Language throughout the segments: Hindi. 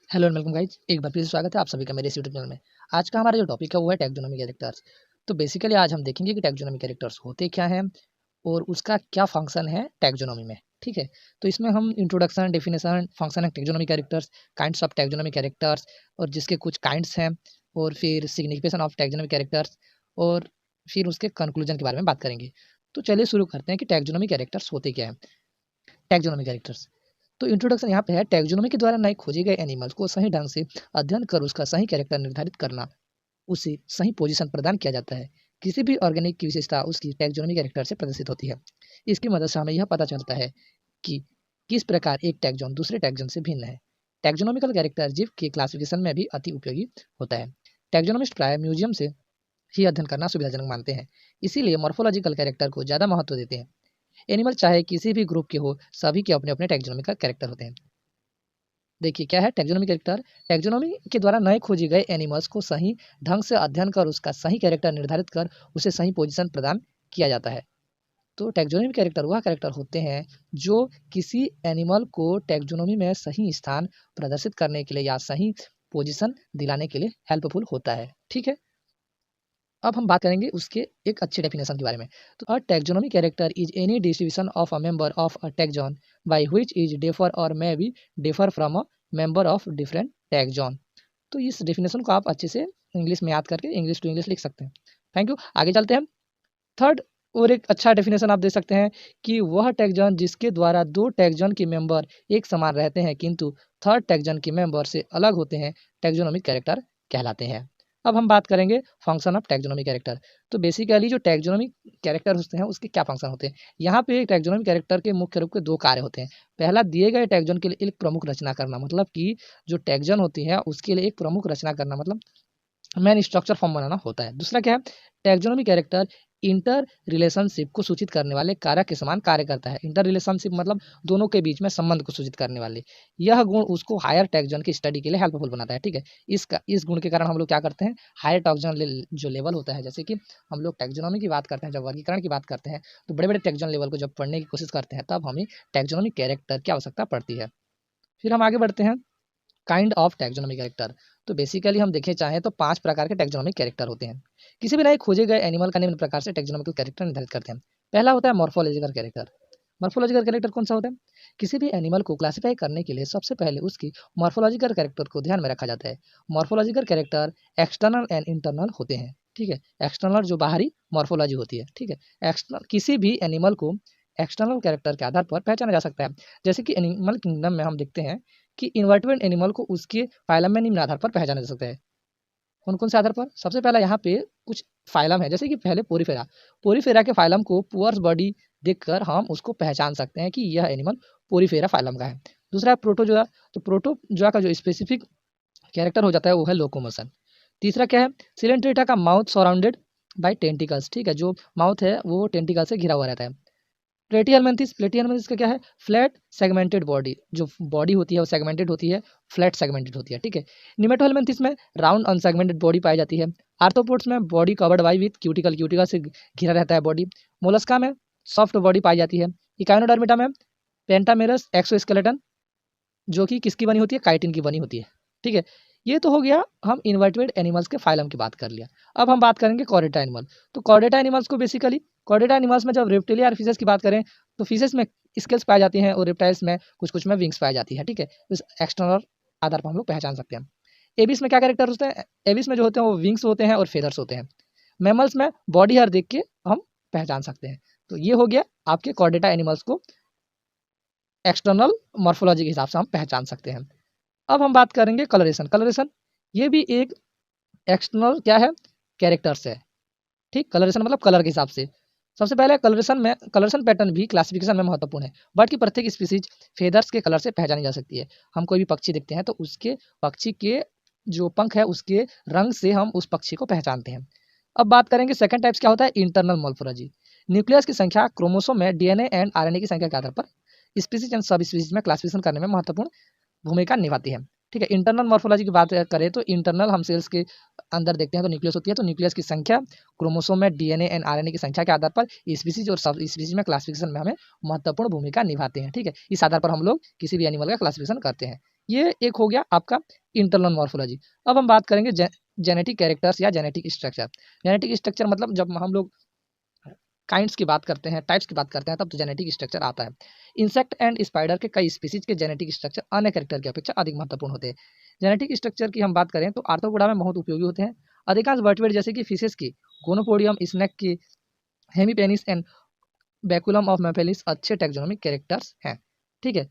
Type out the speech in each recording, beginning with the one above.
हेलो एंड वेलकम गाइज, एक बार फिर से स्वागत है आप सभी का मेरे इस यूट्यूब चैनल में। आज का हमारा जो टॉपिक है वो है टैक्सोनॉमी कैरेक्टर्स। तो बेसिकली आज हम देखेंगे कि टैक्सोनॉमी कैरेक्टर्स होते क्या हैं और उसका क्या फंक्शन है टैक्सोनॉमी में। ठीक है, तो इसमें हम introduction, definition, function of taxonomy characters, kinds of taxonomy characters और जिसके कुछ काइंड्स हैं, और फिर सिग्निफिकेशन ऑफ टैक्सोनॉमी कैरेक्टर्स, और फिर उसके कंक्लूजन के बारे में बात करेंगे। तो चलिए शुरू करते हैं कि टैक्सोनॉमी कैरेक्टर्स होते क्या हैं। टैक्सोनॉमी कैरेक्टर्स, तो इंट्रोडक्शन यहाँ पे है। टैक्सोनॉमी के द्वारा नए खोजे गए एनिमल्स को सही ढंग से अध्ययन कर उसका सही कैरेक्टर निर्धारित करना, उसे सही पोजीशन प्रदान किया जाता है। किसी भी ऑर्गेनिक की विशेषता उसकी टैक्सोनॉमी कैरेक्टर से प्रदर्शित होती है। इसकी मदद से हमें यह पता चलता है कि किस प्रकार एक टैक्सोन दूसरे टैक्सोन से भिन्न है। टैक्सोनॉमिकल कैरेक्टर जीव के क्लासिफिकेशन में भी अति उपयोगी होता है। टैक्सोनॉमिस्ट प्राय म्यूजियम से ही अध्ययन करना सुविधाजनक मानते हैं, इसीलिए मॉर्फोलॉजिकल कैरेक्टर को ज़्यादा महत्व देते हैं। एनिमल चाहे किसी भी ग्रुप के हो, सभी के अपने अपने टैक्सोनॉमिकल कैरेक्टर होते हैं। देखिए क्या है टैक्सोनॉमी कैरेक्टर। टैक्सोनॉमी के द्वारा नए खोजे गए एनिमल्स को सही ढंग से अध्ययन कर उसका सही कैरेक्टर निर्धारित कर उसे सही पोजीशन प्रदान किया जाता है। तो टैक्सोनॉमी कैरेक्टर वह कैरेक्टर होते हैं जो किसी एनिमल को टैक्सोनॉमी में सही स्थान प्रदर्शित करने के लिए या सही पोजीशन दिलाने के लिए हेल्पफुल होता है। ठीक है, अब हम बात करेंगे उसके एक अच्छे डेफिनेशन के बारे में। तो a taxonomy character is any distribution of a member of a taxon by which is differ और may be differ from a member of different taxon. तो इस डेफिनेशन को आप अच्छे से इंग्लिश में याद करके इंग्लिश टू इंग्लिश लिख सकते हैं। थैंक यू, आगे चलते हैं। थर्ड, और एक अच्छा डेफिनेशन आप दे सकते हैं कि वह टैक्सोन जिसके द्वारा दो टैक्सोन के मेंबर एक समान रहते हैं किंतु थर्ड टैक्सोन के मेंबर से अलग होते हैं, टैक्सोनॉमिक कैरेक्टर कहलाते हैं। अब हम बात करेंगे फंक्शन ऑफ टैक्सोनॉमी कैरेक्टर। तो बेसिकली जो टैक्सोनॉमी कैरेक्टर होते हैं उसके क्या फंक्शन होते हैं। यहाँ पे टैक्सोनॉमी कैरेक्टर के मुख्य रूप के दो कार्य होते हैं। पहला, दिए गए टैक्सोन के लिए एक प्रमुख रचना करना, मतलब कि जो टैक्सोन होती है उसके लिए एक प्रमुख रचना करना, मतलब मेन स्ट्रक्चर फॉर्म बनाना होता है। दूसरा क्या है, टैक्सोनॉमी कैरेक्टर इंटर रिलेशनशिप को सूचित करने वाले कारक के समान कार्य करता है। इंटर रिलेशनशिप मतलब दोनों के बीच में संबंध को सूचित करने वाले। यह गुण उसको हायर टैक्सोन की स्टडी के लिए हेल्पफुल बनाता है। ठीक है, इस गुण के कारण हम लोग क्या करते हैं, हायर टैक्सोन जो लेवल होता है, जैसे कि हम लोग टैक्सोनॉमी की बात करते हैं, जब वर्गीकरण की बात करते हैं, तो बड़े बड़े टैक्सोन लेवल को जब पढ़ने की कोशिश करते हैं तब हमें टैक्सोनॉमी कैरेक्टर की आवश्यकता पड़ती है। फिर हम आगे बढ़ते हैं, काइंड ऑफ टैक्सोनॉमी कैरेक्टर। तो बेसिकली हम देखें चाहें तो 5 प्रकार के टैक्सोनॉमिक कैरेक्टर होते हैं। किसी भी नए खोजे गए एनिमल का निम्न प्रकार से टैक्सोनॉमिकल कैरेक्टर निर्धारित करते हैं। पहला होता है मॉर्फोलॉजिकल कैरेक्टर। मॉर्फोलॉजिकल कैरेक्टर कौन सा होता है, किसी भी एनिमल को क्लासिफाई करने के लिए सबसे पहले उसकी मॉर्फोलॉजिकल कैरेक्टर को ध्यान में रखा जाता है। Morphological character external and internal होते हैं। ठीक है, एक्सटर्नल जो बाहरी मॉर्फोलॉजी होती है। ठीक है, एक्सटर्नल किसी भी एनिमल को एक्सटर्नल कैरेक्टर के आधार पर पहचाना जा सकता है। जैसे कि एनिमल किंगडम में हम देखते हैं कि इन्वर्टेब्रेट एनिमल को उसके फाइलम में निम्न आधार पर पहचाना जा सकता है। कौन कौन से आधार पर, सबसे पहला यहाँ पे कुछ फाइलम है, जैसे कि पहले पोरीफेरा। पोरीफेरा के फाइलम को पुअर्स बॉडी देखकर हम उसको पहचान सकते हैं कि यह एनिमल पोरीफेरा फाइलम का है। दूसरा है प्रोटोजोआ। तो प्रोटोजोआ का जो स्पेसिफिक कैरेक्टर हो जाता है वो है लोकोमोशन। तीसरा क्या है, सिलेंट्रेटा का माउथ सराउंडेड बाय टेंटिकल्स। ठीक है, जो माउथ है वो टेंटिकल से घिरा हुआ रहता है। प्लेटियलमेंथिस का क्या है, फ्लैट सेगमेंटेड बॉडी। जो बॉडी होती है वो सेगमेंटेड होती है, फ्लैट सेगमेंटेड होती है। ठीक है, निमेटोहेलमिंथिस में राउंड अनसेगमेंटेड बॉडी पाई जाती है। आर्थ्रोपोड्स में body covered by with cuticle से घिरा रहता है बॉडी। मोलस्का में सॉफ्ट बॉडी पाई जाती है। इकाइनोडर्मिटा में पेंटामेरस एक्सोस्केलेटन, जो कि किसकी बनी होती है, काइटिन की बनी होती है। ठीक है, ये तो हो गया, हम इन्वर्टेब्रेट एनिमल्स के फाइलम की बात कर लिया। अब हम बात करेंगे कॉर्डेटा एनिमल। तो कॉर्डेटा एनिमल्स को बेसिकली, कॉर्डेटा एनिमल्स में जब रेप्टिलिया और फिशेस की बात करें तो फिशेस में स्केल्स पाए जाती हैं और रेप्टाइल्स में कुछ कुछ में विंग्स पाई जाती है। ठीक है, इस एक्सटर्नल आधार पर हम लोग पहचान सकते हैं। एबिस में क्या कैरेक्टर होते हैं, एबिस में जो होते हैं वो विंग्स होते हैं और फेदर्स होते हैं। मैमल्स में बॉडी हेयर देख के हम पहचान सकते हैं। तो ये हो गया आपके कॉर्डेटा एनिमल्स को एक्सटर्नल मॉर्फोलॉजी के हिसाब से हम पहचान सकते हैं। अब हम बात करेंगे कलरेशन। कलरेशन ये भी एक एक्सटर्नल क्या है, कैरेक्टर्स है। ठीक, कलरेशन मतलब कलर के हिसाब से। सबसे पहले कलरेशन पैटर्न भी क्लासिफिकेशन में महत्वपूर्ण है। बर्ड की प्रत्येक स्पीसीज फेदर्स के कलर से पहचानी जा सकती है। हम कोई भी पक्षी देखते हैं तो उसके पक्षी के जो पंख है उसके रंग से हम उस पक्षी को पहचानते हैं। अब बात करेंगे सेकंड टाइप्स क्या होता है, इंटरनल मॉर्फोलॉजी। न्यूक्लियस की संख्या, क्रोमोसोम में डीएनए एंड आरएनए की संख्या के आधार पर स्पीसीज एंड सब स्पीसीज में क्लासिफिकेशन करने में महत्वपूर्ण भूमिका निभाती है। ठीक है, इंटरनल मॉर्फोलॉजी की बात करें तो इंटरनल हम सेल्स के अंदर देखते हैं तो न्यूक्लियस होती है, तो न्यूक्लियस की संख्या, क्रोमोसोम में डीएनए एंड आरएनए की संख्या के आधार पर स्पीसीज और सब स्पीसीज में क्लासिफिकेशन में हमें महत्वपूर्ण भूमिका निभाते हैं। ठीक है, इस आधार पर हम लोग किसी भी एनिमल का क्लासिफिकेशन करते हैं। ये एक हो गया आपका इंटरनल मॉर्फोलॉजी। अब हम बात करेंगे जेनेटिक कैरेक्टर्स या जेनेटिक स्ट्रक्चर। जेनेटिक स्ट्रक्चर मतलब जब हम लोग काइंड्स की बात करते हैं, टाइप्स की बात करते हैं, तब तो जेनेटिक स्ट्रक्चर आता है। इंसेक्ट एंड स्पाइडर के कई स्पीसीज के जेनेटिक स्ट्रक्चर अन्य कैरेक्टर की अपेक्षा अधिक महत्वपूर्ण होते हैं। जेनेटिक स्ट्रक्चर की हम बात करें तो आर्थ्रोपोडा में बहुत उपयोगी होते हैं। अधिकांश वर्टब्रेट जैसे कि फिशेस की गोनोपोडियम, स्नेक की हेमीपेनिस एंड बैकुलम ऑफ मैपेलिस अच्छे टैक्सोनॉमिक कैरेक्टर्स हैं। ठीक है,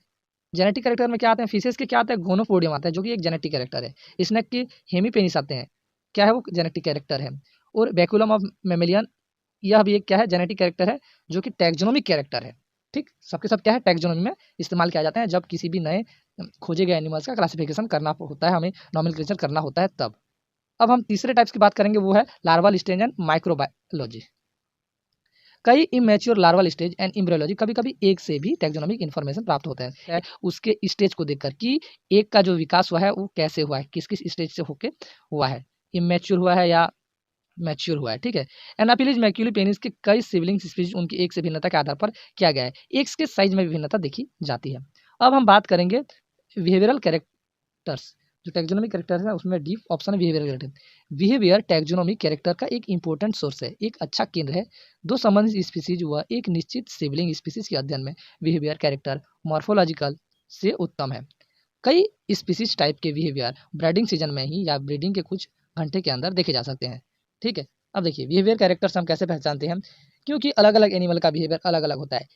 जेनेटिक कैरेक्टर में क्या आते हैं, फिशेस के क्या आता है, गोनोपोडियम आता है जो कि एक जेनेटिक कैरेक्टर है। स्नेक की हेमीपेनिस आते हैं, क्या है वो जेनेटिक कैरेक्टर है। और बैकुलम ऑफ मेमेलियन, यह भी एक क्या है, जेनेटिक कैरेक्टर है जो कि टैक्सोनॉमिक कैरेक्टर है। ठीक, सबके सब क्या है, टैक्सोनॉमी में इस्तेमाल किया जाता है जब किसी भी नए खोजे गए एनिमल्स का क्लासिफिकेशन करना होता है, हमें नॉमेनक्लेचर करना होता है तब। अब हम तीसरे टाइप्स की बात करेंगे, वो है लार्वल स्टेज एंड माइक्रोबायोलॉजी। कई immature larval stage and embryology कभी कभी एक से भी टैक्सोनॉमिक इन्फॉर्मेशन प्राप्त होता है उसके स्टेज को देखकर कि एक का जो विकास हुआ है वो कैसे हुआ है, किस किस स्टेज से होके हुआ है, इमेच्योर हुआ है या मैच्योर हुआ है। ठीक है, एनापिलिज मैक्यूली पेनिस के कई सिबलिंग स्पीशीज उनकी एक से भिन्नता के आधार पर किया गया है, एक के साइज में भी भिन्नता देखी जाती है। अब हम बात करेंगे बिहेवियरल कैरेक्टर्स। जो टैक्सोनॉमिक कैरेक्टर है उसमें डीप ऑप्शन है behaviour character. Behaviour taxonomic character का एक इंपॉर्टेंट सोर्स है, एक अच्छा केंद्र है। दो संबंधित स्पीसीज व एक निश्चित सिबलिंग स्पीसीज के अध्ययन में बिहेवियर कैरेक्टर मॉर्फोलॉजिकल से उत्तम है। कई स्पीसीज टाइप के बिहेवियर ब्रीडिंग सीजन में ही या ब्रीडिंग के कुछ घंटे के अंदर देखे जा सकते हैं। ठीक है, अब देखिए बिहेवियर कैरेक्टर्स हम कैसे पहचानते हैं, क्योंकि अलग अलग एनिमल का बिहेवियर अलग अलग होता है।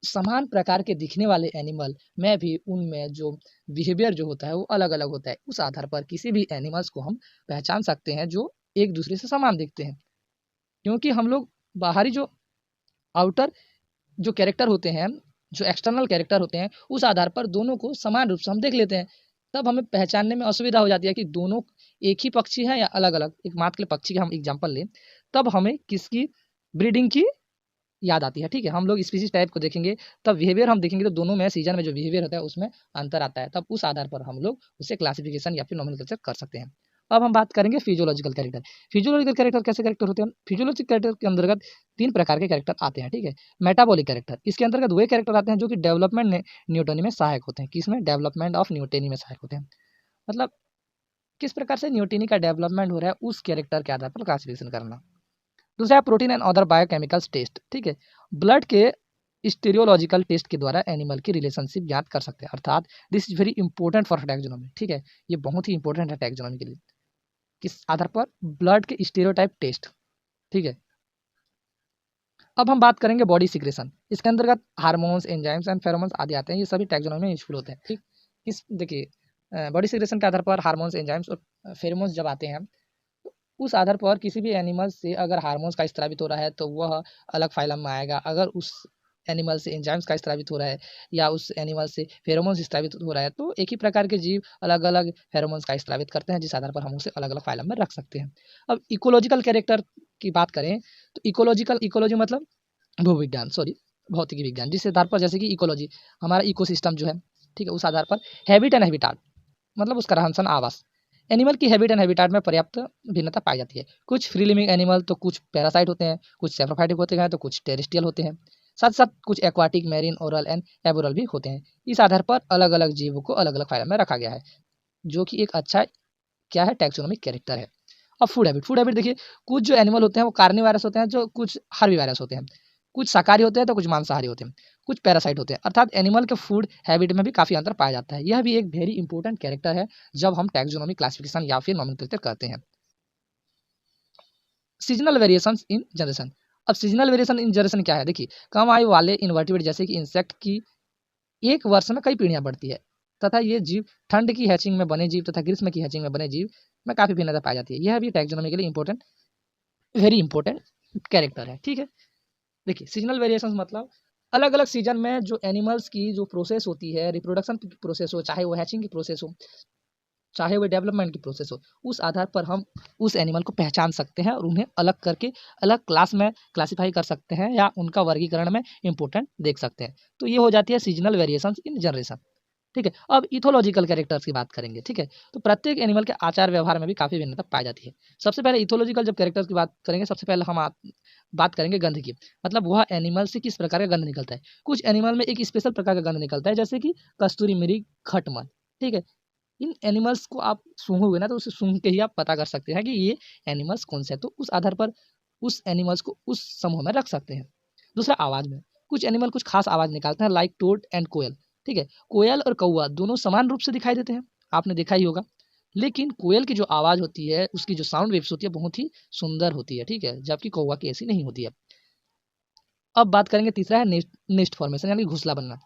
समान प्रकार के दिखने वाले एनिमल में भी उनमें जो बिहेवियर जो होता है वो अलग अलग होता है। उस आधार पर किसी भी एनिमल्स को हम पहचान सकते हैं जो एक दूसरे से समान दिखते हैं, क्योंकि हम लोग बाहरी जो आउटर जो कैरेक्टर होते हैं, जो एक्सटर्नल कैरेक्टर होते हैं, उस आधार पर दोनों को समान रूप से हम देख लेते हैं। तब हमें पहचानने में असुविधा हो जाती है कि दोनों एक ही पक्षी है या अलग अलग। एक मात्र के पक्षी का हम एग्जाम्पल लें, तब हमें किसकी ब्रीडिंग की याद आती है। ठीक है, हम लोग स्पीसीज टाइप को देखेंगे, तब बिहेवियर हम देखेंगे तो दोनों में सीजन में जो बिहेवियर होता है उसमें अंतर आता है। तब उस आधार पर हम लोग उसे क्लासिफिकेशन या फिर नॉमेनक्लेचर कर सकते हैं। अब हम बात करेंगे फिजियोलॉजिकल कैरेक्टर। फिजियोलॉजिकल कैरेक्टर कैसे कैरेक्टर होते हैं, फिजियोलॉजिकल कैरेक्टर के अंतर्गत तीन प्रकार के कैरेक्टर आते हैं। ठीक है, मेटाबॉलिक कैरेक्टर, इसके अंतर्गत वे कैरेक्टर आते हैं जो कि डेवलपमेंट न्यूटनी में सहायक होते हैं। किसमें, डेवलपमेंट ऑफ न्यूटनी में सहायक होते हैं, मतलब किस प्रकार से न्यूटनी का डेवलपमेंट हो रहा है उस कैरेक्टर के आधार पर क्लासिफिकेशन करना। दूसरा है protein and other biochemicals test. ठीक है, ब्लड के स्टेरियोलॉजिकल टेस्ट के द्वारा एनिमल की रिलेशनशिप ज्ञात कर सकते हैं, अर्थात this is very important for taxonomy. ठीक है, ये बहुत ही इंपॉर्टेंट है टैक्सोनॉमी के लिए। किस आधार पर, ब्लड के स्टेरियोटाइप टेस्ट। ठीक है, अब हम बात करेंगे बॉडी सिक्रेशन। इसके अंतर्गत हार्मोन्स, एंजाइम्स एंड फेरोमोन्स आदि आते हैं, ये सभी टैक्सोनॉमी में यूजफुल होते हैं। ठीक, इस देखिए बॉडी सिक्रेशन के आधार पर हार्मोन्स, एंजाइम्स और फेरोमोन्स जब आते हैं, उस आधार पर किसी भी एनिमल से अगर हार्मोन्स का स्रावित हो रहा है तो वह अलग फाइलम में आएगा। अगर उस एनिमल से एंजाइम्स का स्रावित हो रहा है या उस एनिमल से फेरोमोन्स स्रावित हो रहा है, तो एक ही प्रकार के जीव अलग अलग फेरोमोन्स का स्रावित करते हैं, जिस आधार पर हम उसे अलग अलग फाइलम में रख सकते हैं। अब इकोलॉजिकल कैरेक्टर की बात करें तो इकोलॉजी मतलब भूविज्ञान, सॉरी भौतिकी विज्ञान, जिस आधार पर जैसे कि इकोलॉजी हमारा इकोसिस्टम जो है, ठीक है, उस आधार पर हैबिट एंड हैबिटाट मतलब उसका रहन सहन, आवास। एनिमल की हैबिट एंड हैबिटाट में पर्याप्त भिन्नता पाई जाती है। कुछ फ्री लिविंग एनिमल तो कुछ पैरासाइट होते हैं, कुछ सेप्रोफाइटिक होते हैं, तो कुछ टेरेस्ट्रियल होते हैं। साथ साथ कुछ aquatic, marine, oral and aboral भी होते हैं। इस आधार पर अलग अलग जीवों को अलग अलग फाइलम में रखा गया है, जो कि एक अच्छा क्या है, टैक्सोनॉमिक कैरेक्टर है। अब फूड हैबिट देखिए, कुछ जो एनिमल होते हैं वो कार्निवोरस होते हैं, जो कुछ हर्बीवोरस होते हैं, कुछ शाकाहारी होते हैं तो कुछ मांसाहारी होते हैं, कुछ पैरासाइट होते हैं। अर्थात एनिमल के फूड हैबिट में भी काफी अंतर पाया जाता है। यह भी एक वेरी इंपॉर्टेंट कैरेक्टर है जब हम टैक्सोनॉमी क्लासिफिकेशन या फिर नॉमेनक्लेचर करते हैं। Seasonal variations in generation. अब सीजनल वेरिएशन इन जनरेशन क्या है, देखिए कम आयु वाले इन्वर्टिब्रेट जैसे कि इंसेक्ट की एक वर्ष में कई पीढ़ियां बढ़ती है, तथा ये जीव ठंड की हैचिंग में बने जीव तथा ग्रीष्म की हैचिंग में बने जीव में काफी भिन्नता पाई जाती है। यह भी टैक्सोनॉमी के लिए इंपॉर्टेंट, वेरी इंपॉर्टेंट कैरेक्टर है। ठीक है, देखिए सीजनल वेरिएशंस मतलब अलग अलग सीजन में जो एनिमल्स की जो प्रोसेस होती है, रिप्रोडक्शन की प्रोसेस हो, चाहे वो हैचिंग की प्रोसेस हो, चाहे वो डेवलपमेंट की प्रोसेस हो, उस आधार पर हम उस एनिमल को पहचान सकते हैं और उन्हें अलग करके अलग क्लास में क्लासीफाई कर सकते हैं या उनका वर्गीकरण में इंपॉर्टेंट देख सकते हैं। तो ये हो जाती है सीजनल वेरिएशंस इन जनरेशन। ठीक है, अब इथोलॉजिकल कैरेक्टर्स की बात करेंगे। ठीक है, तो प्रत्येक एनिमल के आचार व्यवहार में भी काफी भिन्नता पाई जाती है। सबसे पहले इथोलॉजिकल जब कैरेक्टर्स की बात करेंगे, सबसे पहले हम बात करेंगे गंध की, मतलब वह एनिमल से किस प्रकार का गंध निकलता है। कुछ एनिमल में एक स्पेशल प्रकार का गंध निकलता है, जैसे कि कस्तूरी मृग, खटमल। ठीक है। इन एनिमल्स को आप सूंघोगे ना तो उसे सूंघ के ही आप पता कर सकते हैं कि ये एनिमल्स कौन से हैं, तो उस आधार पर उस एनिमल्स को उस समूह में रख सकते हैं। दूसरा, आवाज़ में कुछ एनिमल कुछ खास आवाज़ निकालते हैं, लाइक टोड एंड कोयल। ठीक है, कोयल और कौवा दोनों समान रूप से दिखाई देते हैं, आपने देखा ही होगा। लेकिन कोयल की जो आवाज़ होती है, उसकी जो साउंड वेव्स होती है, बहुत ही सुंदर होती है। ठीक है, जबकि कौवा की ऐसी नहीं होती है। अब बात करेंगे, तीसरा है नेस्ट फॉर्मेशन, यानी घोंसला बनना।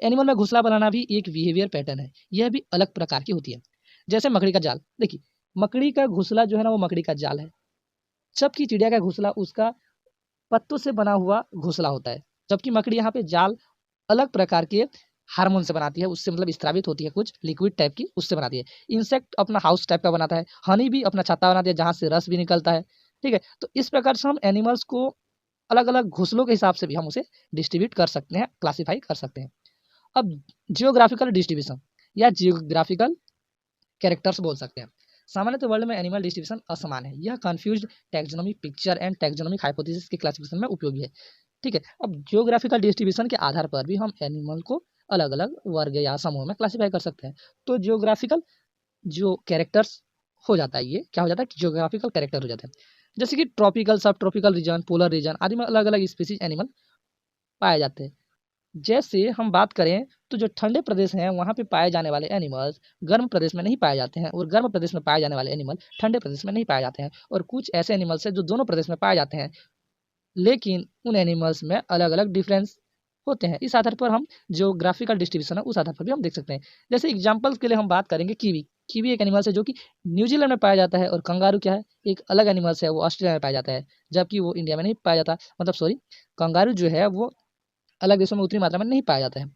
एनिमल में घोंसला बनाना भी एक बिहेवियर पैटर्न है, यह भी अलग प्रकार की होती है। जैसे मकड़ी का जाल, देखिए मकड़ी का घोंसला जो है ना वो मकड़ी का जाल है, जबकि चिड़िया का घोंसला उसका पत्तों से बना हुआ घोंसला होता है। जबकि मकड़ी यहाँ पे जाल अलग प्रकार के हार्मोन से बनाती है, उससे मतलब स्त्रावित होती है, कुछ लिक्विड टाइप की उससे बनाती है। इंसेक्ट अपना हाउस टाइप का बनाता है, हनी भी अपना छत्ता बनाती है जहाँ से रस भी निकलता है। ठीक है, तो इस प्रकार से हम एनिमल्स को अलग अलग घोंसलों के हिसाब से भी हम उसे डिस्ट्रीब्यूट कर सकते हैं, क्लासीफाई कर सकते हैं। अब जियोग्राफिकल डिस्ट्रीब्यूशन या जियोग्राफिकल कैरेक्टर्स बोल सकते हैं। सामान्यतः वर्ल्ड में एनिमल डिस्ट्रीब्यूशन असमान है, यह confused taxonomy picture and taxonomic hypothesis के क्लासिफिकेशन में उपयोगी है। ठीक है, अब जियोग्राफिकल डिस्ट्रीब्यूशन के आधार पर भी हम एनिमल को अलग अलग वर्ग या समूह में क्लासीफाई कर सकते हैं। तो जियोग्राफिकल जो कैरेक्टर्स हो जाता है, ये क्या हो जाता है, जियोग्राफिकल कैरेक्टर हो जाता है। जैसे कि ट्रॉपिकल, सब ट्रॉपिकल रीजन, पोलर रीजन आदि में अलग अलग स्पीसीज एनिमल पाए जाते हैं। जैसे हम बात करें तो जो ठंडे प्रदेश हैं वहाँ पे पाए जाने वाले एनिमल्स गर्म प्रदेश में नहीं पाए जाते हैं, और गर्म प्रदेश में पाए जाने वाले एनिमल ठंडे प्रदेश में नहीं पाए जाते हैं। और कुछ ऐसे एनिमल्स हैं जो दोनों प्रदेश में पाए जाते हैं, लेकिन उन एनिमल्स में अलग अलग डिफरेंस होते हैं। इस आधार पर हम जियोग्राफिकल डिस्ट्रीब्यूशन है उस आधार पर भी हम देख सकते हैं। जैसे एग्जाम्पल्स के लिए हम बात करेंगे कीवी। कीवी एक एनिमल्स है जो कि न्यूजीलैंड में पाया जाता है, और कंगारू क्या है, एक अलग एनिमल्स है, वो ऑस्ट्रेलिया में पाया जाता है, जबकि वो इंडिया में नहीं पाया जाता। मतलब सॉरी, कंगारू जो है वो अलग देशों में उतनी मात्रा में नहीं पाया जाता है।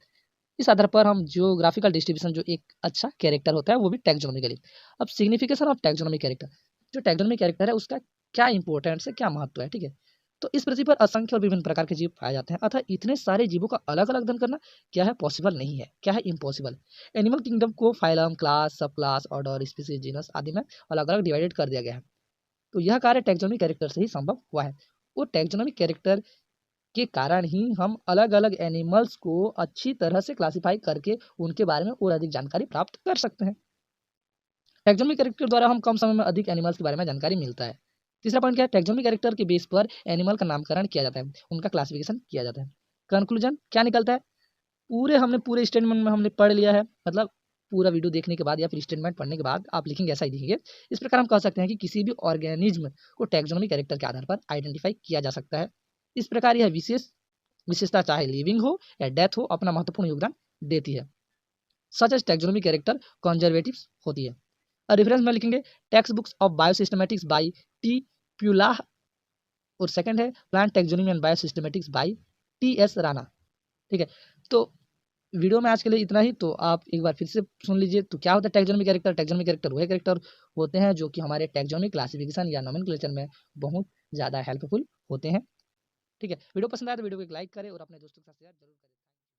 इस आधार पर हम जियोग्राफिकल डिस्ट्रीब्यूशन जो एक अच्छा कैरेक्टर होता है वो भी टैक्सोनॉमिकली। अब सिग्निफिकेशन ऑफ टैक्सोनॉमी कैरेक्टर, जो टैक्सोनॉमी कैरेक्टर है उसका क्या इंपॉर्टेंस है, क्या महत्व है। ठीक है, तो इस पृथ्वी पर असंख्य और विभिन्न प्रकार के जीव पाए जाते हैं, अतः इतने सारे जीवों का अलग अलग अध्ययन करना क्या है, पॉसिबल नहीं है, क्या है, इम्पॉसिबल। एनिमल किंगडम को फाइलम, क्लास, सब क्लास, ऑर्डर, स्पीसीज, जीनस आदि में अलग अलग डिवाइडेड कर दिया गया है। तो यह कार्य टैक्सोनॉमी कैरेक्टर से ही संभव हुआ है। वो टैक्सोनॉमी कैरेक्टर के कारण ही हम अलग अलग एनिमल्स को अच्छी तरह से क्लासिफाई करके उनके बारे में और अधिक जानकारी प्राप्त कर सकते हैं। टैक्सोनॉमी कैरेक्टर द्वारा हम कम समय में अधिक एनिमल्स के बारे में जानकारी मिलता है। तीसरा पॉइंट क्या है, टैक्सोनॉमी कैरेक्टर के बेस पर एनिमल का नामकरण किया जाता है, उनका क्लासिफिकेशन किया जाता है। कंक्लूजन क्या निकलता है, पूरे स्टेटमेंट में हमने पढ़ लिया है, मतलब पूरा वीडियो देखने के बाद या फिर स्टेटमेंट पढ़ने के बाद आप लिखेंगे, ऐसा ही लिखेंगे। इस प्रकार हम कह सकते हैं कि किसी भी ऑर्गेनिज्म को टैक्सोनॉमी कैरेक्टर के आधार पर आइडेंटिफाई किया जा सकता है। इस प्रकार यह विशेषता चाहे लिविंग हो या डेथ हो अपना महत्वपूर्ण योगदान देती है। Such as taxonomy character conservative होती है। और रेफरेंस में लिखेंगे text books of biosystematics by T Pullaiah, और सेकंड है plant taxonomy and biosystematics by T S Rana. ठीक है, तो वीडियो में आज के लिए इतना ही। तो आप एक बार फिर से सुन लीजिए, तो क्या होता है टैक्सोनॉमी कैरेक्टर। टैक्सोनॉमी कैरेक्टर वह कैरेक्टर होते हैं जो कि हमारे टैक्सोनॉमी क्लासिफिकेशन या नोमेनक्लेचर में बहुत ज़्यादा हेल्पफुल होते हैं। ठीक है, वीडियो पसंद आया तो वीडियो को एक लाइक करें और अपने दोस्तों के साथ शेयर जरूर करें।